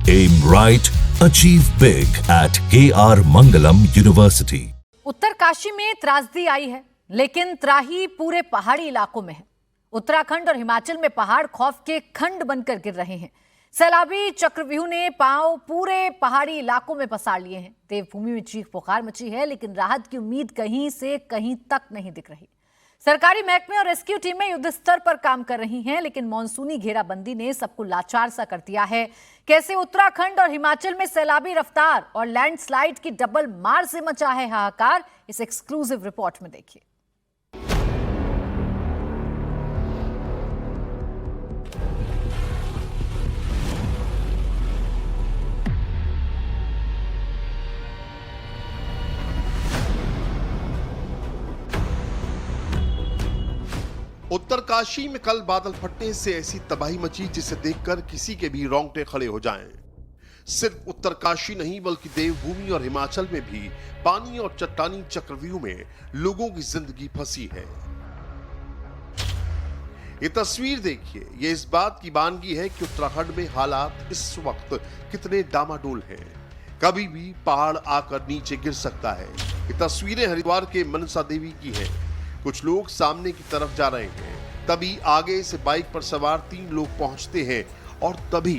Aim right, achieve big at KR Mangalam University. Uttarkashi में त्रासदी आई है, लेकिन त्राही पूरे पहाड़ी इलाकों में है। उत्तराखंड और हिमाचल में पहाड़ खौफ के खंड बनकर गिर रहे हैं। सैलाबी चक्रव्यूह ने पांव पूरे पहाड़ी इलाकों में पसार लिए हैं। देवभूमि में चीख पुकार मची है, लेकिन राहत की उम्मीद कहीं से कहीं तक नहीं दिख रही। सरकारी महकमे और रेस्क्यू टीमें युद्ध स्तर पर काम कर रही हैं, लेकिन मॉनसूनी घेराबंदी ने सबको लाचार सा कर दिया है। कैसे उत्तराखंड और हिमाचल में सैलाबी रफ्तार और लैंडस्लाइड की डबल मार से मचा है हाहाकार, इस एक्सक्लूसिव रिपोर्ट में देखिए। उत्तरकाशी में कल बादल फटने से ऐसी तबाही मची जिसे देखकर किसी के भी रोंगटे खड़े हो जाएं। सिर्फ उत्तरकाशी नहीं बल्कि देवभूमि और हिमाचल में भी पानी और चट्टानी चक्रव्यूह में लोगों की जिंदगी फंसी है। ये तस्वीर देखिए, ये इस बात की बानगी है कि उत्तराखंड में हालात इस वक्त कितने डामाडोल हैं। कभी भी पहाड़ आकर नीचे गिर सकता है। ये तस्वीरें हरिद्वार के मनसा देवी की हैं। कुछ लोग सामने की तरफ जा रहे हैं, तभी आगे से बाइक पर सवार 3 लोग पहुंचते हैं और तभी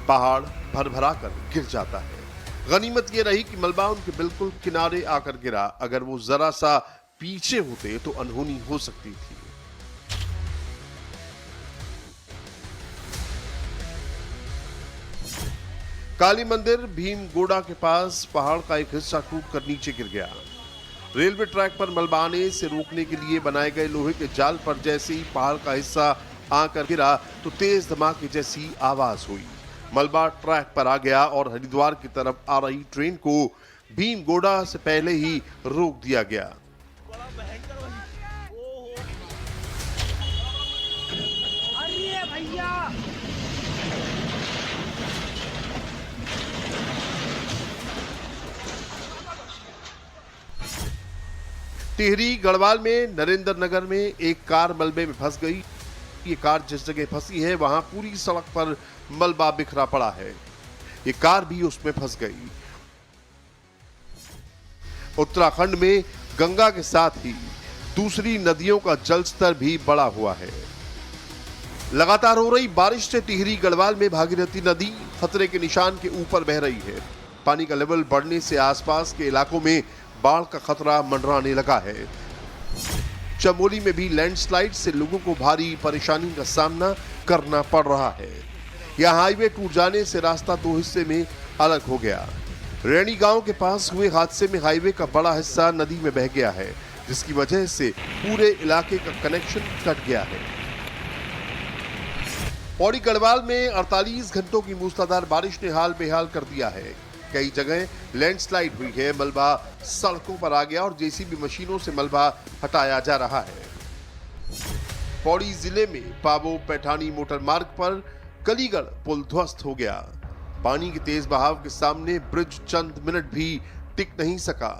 पहाड़ भरभरा कर गिर जाता है। गनीमत यह रही कि मलबा उनके बिल्कुल किनारे आकर गिरा। अगर वो जरा सा पीछे होते तो अनहोनी हो सकती थी। काली मंदिर भीमगोड़ा के पास पहाड़ का एक हिस्सा टूटकर नीचे गिर गया। रेलवे ट्रैक पर मलबा आने से रोकने के लिए बनाए गए लोहे के जाल पर जैसे ही पहाड़ का हिस्सा आकर गिरा तो तेज धमाके जैसी आवाज हुई। मलबा ट्रैक पर आ गया और हरिद्वार की तरफ आ रही ट्रेन को भीमगोड़ा से पहले ही रोक दिया गया। टिहरी गढ़वाल में नरेंद्र नगर में एक कार मलबे में फंस गई। ये कार जिस जगह फंसी है वहां पूरी सड़क पर मलबा बिखरा पड़ा है। ये कार भी उसमें फंस गई। उत्तराखंड में गंगा के साथ ही दूसरी नदियों का जलस्तर भी बढ़ा हुआ है। लगातार हो रही बारिश से टिहरी गढ़वाल में भागीरथी नदी खतरे के निशान के ऊपर बह रही है। पानी का लेवल बढ़ने से आसपास के इलाकों में बाढ़ का खतरा मंडराने लगा है। चमोली में भी लैंडस्लाइड से लोगों को भारी परेशानी का सामना करना पड़ रहा है। यहां हाईवे टूट जाने से रास्ता 2 हिस्से में अलग हो गया। रैनी गांव के पास हुए हादसे में हाईवे का बड़ा हिस्सा नदी में बह गया है, जिसकी वजह से पूरे इलाके का कनेक्शन कट गया है। पौड़ी गढ़वाल में 48 घंटों की मूसलाधार बारिश ने हाल बेहाल कर दिया है। कई जगह लैंडस्लाइड हुई है, मलबा सड़कों पर आ गया और जेसीबी मशीनों से मलबा हटाया जा रहा है। पौड़ी जिले में पाबो पैठानी मोटर मार्ग पर कलीगढ़ पुल ध्वस्त हो गया। पानी के तेज बहाव के सामने ब्रिज चंद मिनट भी टिक नहीं सका।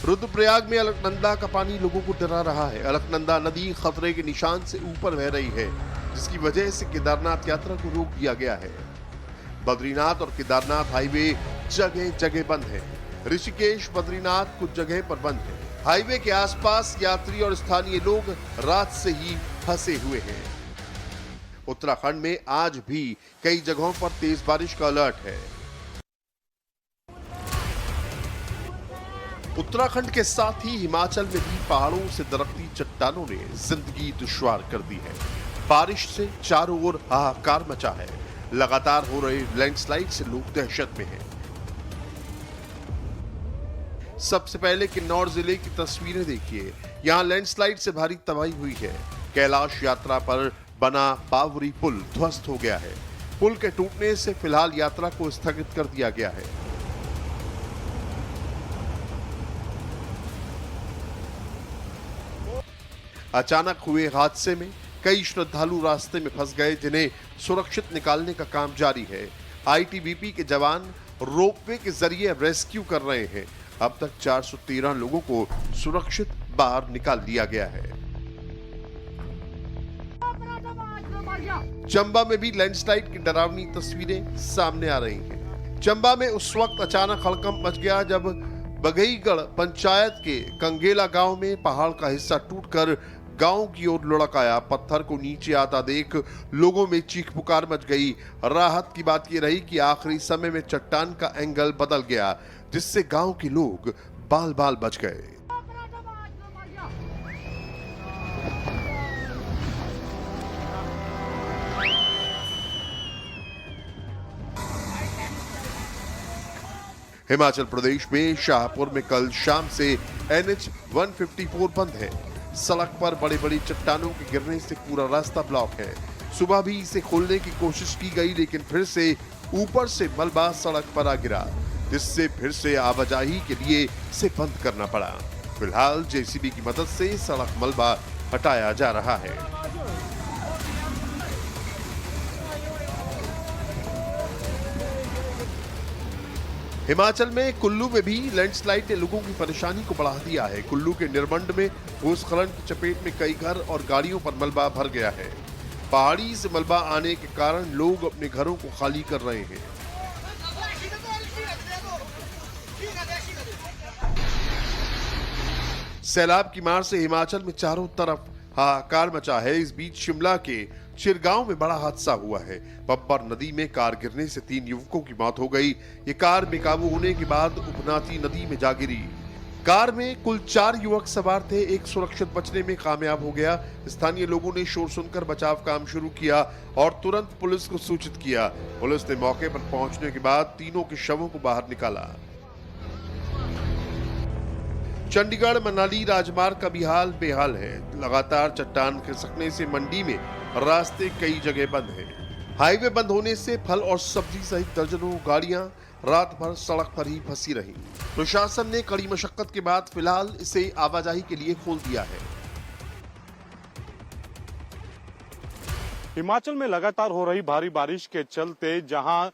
रुद्रप्रयाग में अलकनंदा का पानी लोगों को डरा रहा है। अलकनंदा नदी खतरे के निशान से ऊपर बह रही है, जिसकी वजह से केदारनाथ यात्रा को रोक दिया गया है। बद्रीनाथ और केदारनाथ हाईवे जगह जगह बंद है। ऋषिकेश बद्रीनाथ कुछ जगह पर बंद है। हाईवे के आसपास यात्री और स्थानीय लोग रात से ही फंसे हुए हैं। उत्तराखंड में आज भी कई जगहों पर तेज बारिश का अलर्ट है। उत्तराखंड के साथ ही हिमाचल में भी पहाड़ों से दरकती चट्टानों ने जिंदगी दुश्वार कर दी है। बारिश से चारों ओर हाहाकार मचा है। लगातार हो रहे लैंडस्लाइड से लोग दहशत में हैं। सबसे पहले किन्नौर जिले की तस्वीरें देखिए। यहां लैंडस्लाइड से भारी तबाही हुई है। कैलाश यात्रा पर बना बावरी पुल ध्वस्त हो गया है। पुल के टूटने से फिलहाल यात्रा को स्थगित कर दिया गया है। अचानक हुए हादसे में कई श्रद्धालु रास्ते में फंस गए, जिन्हें सुरक्षित निकालने का काम जारी है। आईटीबीपी के जवान रोपवे के जरिए रेस्क्यू कर रहे हैं। अब तक 413 लोगों को सुरक्षित बाहर निकाल लिया गया है। चंबा में भी लैंडस्लाइड की डरावनी तस्वीरें सामने आ रही हैं। चंबा में उस वक्त अचानक हड़कंप मच गया जब बगईगढ़ पंचायत के कंगेला गांव में पहाड़ का हिस्सा टूटकर गांव की ओर लुढ़क आया। पत्थर को नीचे आता देख लोगों में चीख पुकार मच गई। राहत की बात यह रही कि आखिरी समय में चट्टान का एंगल बदल गया, जिससे गांव के लोग बाल बाल बच गए। हिमाचल प्रदेश में शाहपुर में कल शाम से NH 154 बंद है। सड़क पर बड़ी बड़ी चट्टानों के गिरने से पूरा रास्ता ब्लॉक है। सुबह भी इसे खोलने की कोशिश की गई, लेकिन फिर से ऊपर से मलबा सड़क पर आ गिरा, जिससे फिर से आवाजाही के लिए इसे बंद करना पड़ा। फिलहाल JCB की मदद से सड़क मलबा हटाया जा रहा है। हिमाचल में कुल्लू में भी लैंडस्लाइड ने लोगों की परेशानी को बढ़ा दिया है। कुल्लू के निरमंड में भूस्खलन की चपेट में कई घर और गाड़ियों पर मलबा भर गया है। पहाड़ी से मलबा आने के कारण लोग अपने घरों को खाली कर रहे हैं। सैलाब की मार से हिमाचल में चारों तरफ हाहाकार मचा है। इस बीच शिमला के चिरगांव में बड़ा हादसा हुआ है। बब्बर नदी में कार गिरने से 3 युवकों की मौत हो गई। ये कार बेकाबू होने के बाद उपनाती नदी में जा गिरी। कार में कुल 4 युवक सवार थे। एक सुरक्षित बचने में कामयाब हो गया। स्थानीय लोगों ने शोर सुनकर बचाव काम शुरू किया और तुरंत पुलिस को सूचित किया। पुलिस ने मौके पर पहुंचने के बाद तीनों के शवों को बाहर निकाला। चंडीगढ़ मनाली राजमार्ग का भी हाल बेहाल है। लगातार चट्टान खिसकने से मंडी में रास्ते कई जगह बंद हैं। हाईवे बंद होने से फल और सब्जी सहित दर्जनों गाड़ियां रात भर सड़क पर ही फंसी रहीं। प्रशासन ने कड़ी मशक्कत के बाद फिलहाल इसे आवाजाही के लिए खोल दिया है। हिमाचल में लगातार हो रही भारी बारिश के चलते जहां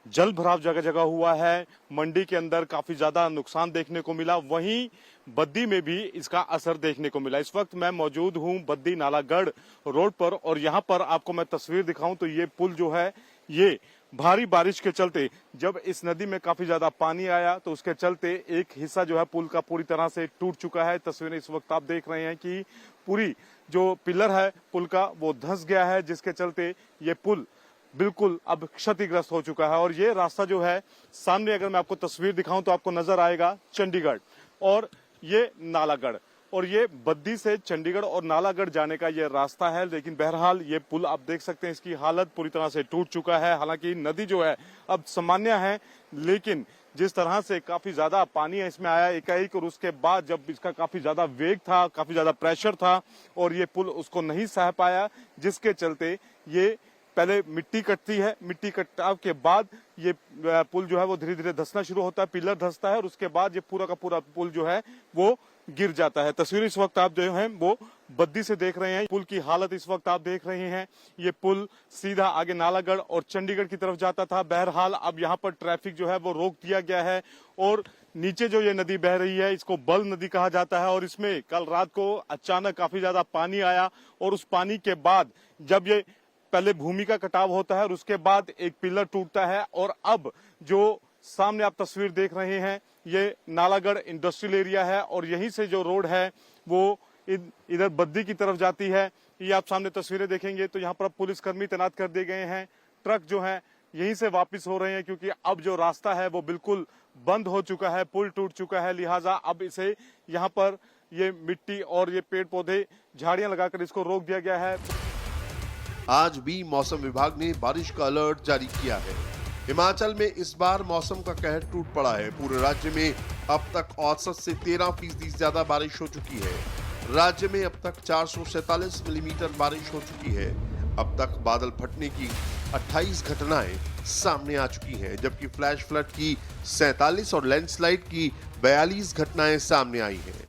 जल भराव जगह जगह हुआ है, मंडी के अंदर काफी ज्यादा नुकसान देखने को मिला, वहीं बद्दी में भी इसका असर देखने को मिला। इस वक्त मैं मौजूद हूं बद्दी नालागढ़ रोड पर और यहां पर आपको मैं तस्वीर दिखाऊं तो ये पुल जो है ये भारी बारिश के चलते जब इस नदी में काफी ज्यादा पानी आया तो उसके चलते एक हिस्सा जो है पुल का पूरी तरह से टूट चुका है। तस्वीरें इस वक्त आप देख रहे हैं कि पूरी जो पिलर है पुल का वो धंस गया है, जिसके चलते ये पुल बिल्कुल अब क्षतिग्रस्त हो चुका है। और ये रास्ता जो है सामने अगर मैं आपको तस्वीर दिखाऊं तो आपको नजर आएगा चंडीगढ़ और ये नालागढ़, और ये बद्दी से चंडीगढ़ और नालागढ़ जाने का ये रास्ता है। लेकिन बहरहाल ये पुल आप देख सकते हैं इसकी हालत पूरी तरह से टूट चुका है। हालांकि नदी जो है अब सामान्य है, लेकिन जिस तरह से काफी ज्यादा पानी इसमें आया एकाएक और उसके बाद जब इसका काफी ज्यादा वेग था, काफी ज्यादा प्रेशर था और ये पुल उसको नहीं सह पाया, जिसके चलते ये पहले मिट्टी कटती है, मिट्टी कटाव के बाद ये पुल जो है वो धीरे धीरे धंसना शुरू होता है, पिलर धंसता है और उसके बाद ये पूरा का पूरा पुल जो है वो गिर जाता है। तस्वीर इस वक्त आप जो है वो बद्दी से देख रहे हैं। पुल की हालत इस वक्त आप देख रहे हैं। ये पुल सीधा आगे नालागढ़ और चंडीगढ़ की तरफ जाता था। बहरहाल अब यहाँ पर ट्रैफिक जो है वो रोक दिया गया है और नीचे जो ये नदी बह रही है इसको बल नदी कहा जाता है और इसमें कल रात को अचानक काफी ज्यादा पानी आया और उस पानी के बाद जब ये पहले भूमि का कटाव होता है और उसके बाद एक पिलर टूटता है और अब जो सामने आप तस्वीर देख रहे हैं ये नालागढ़ इंडस्ट्रियल एरिया है और यहीं से जो रोड है वो इधर बद्दी की तरफ जाती है। ये आप सामने तस्वीरें देखेंगे तो यहाँ पर पुलिसकर्मी तैनात कर दिए गए हैं। ट्रक जो है यहीं से वापस हो रहे हैं क्योंकि अब जो रास्ता है वो बिल्कुल बंद हो चुका है, पुल टूट चुका है, लिहाजा अब इसे यहाँ पर ये मिट्टी और ये पेड़ पौधे झाड़ियां लगाकर इसको रोक दिया गया है। आज भी मौसम विभाग ने बारिश का अलर्ट जारी किया है। हिमाचल में इस बार मौसम का कहर टूट पड़ा है। पूरे राज्य में अब तक औसत से 13% ज्यादा बारिश हो चुकी है। राज्य में अब तक 447 मिलीमीटर बारिश हो चुकी है। अब तक बादल फटने की 28 घटनाएं सामने आ चुकी हैं, जबकि फ्लैश फ्लड की 47 और लैंडस्लाइड की 42 घटनाएं सामने आई हैं।